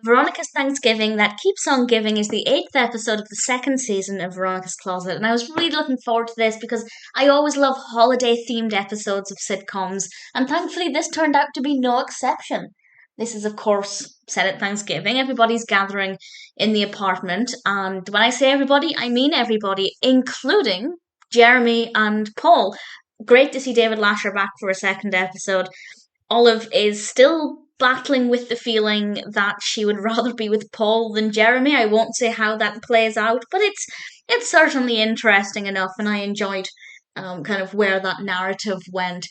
Veronica's Thanksgiving That Keeps On Giving is the 8th episode of the second season of Veronica's Closet, and I was really looking forward to this because I always love holiday-themed episodes of sitcoms, and thankfully this turned out to be no exception. This is, of course, set at Thanksgiving. Everybody's gathering in the apartment, and when I say everybody, I mean everybody, including Jeremy and Paul. Great to see David Lascher back for a second episode. Olive is still battling with the feeling that she would rather be with Paul than Jeremy. I won't say how that plays out, but it's certainly interesting enough, and I enjoyed kind of where that narrative went.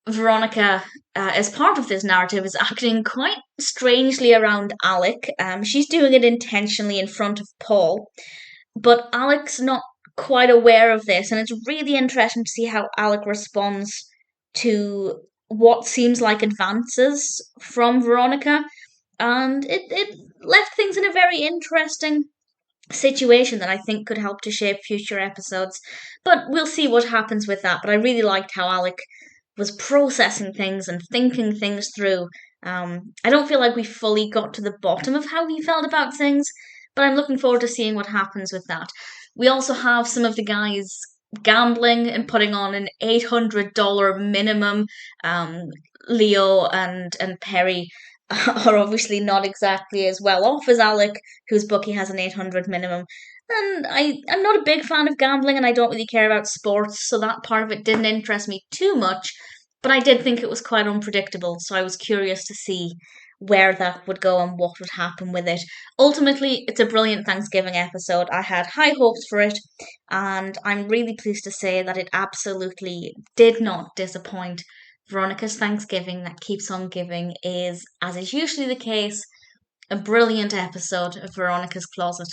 Veronica, as part of this narrative, is acting quite strangely around Alec. She's doing it intentionally in front of Paul, but Alec's not quite aware of this, and it's really interesting to see how Alec responds to what seems like advances from Veronica, and it left things in a very interesting situation that I think could help to shape future episodes. But we'll see what happens with that. But I really liked how Alec was processing things and thinking things through. I don't feel like we fully got to the bottom of how he felt about things, but I'm looking forward to seeing what happens with that. We also have some of the guys gambling and putting on an $800 minimum. Leo and Perry are obviously not exactly as well off as Alec, whose bookie has an 800 minimum. And I'm not a big fan of gambling, and I don't really care about sports, so that part of it didn't interest me too much. But I did think it was quite unpredictable, so I was curious to see where that would go and what would happen with it. Ultimately, it's a brilliant Thanksgiving episode. I had high hopes for it, and I'm really pleased to say that it absolutely did not disappoint. Veronica's Thanksgiving That Keeps On Giving is, as is usually the case, a brilliant episode of Veronica's Closet.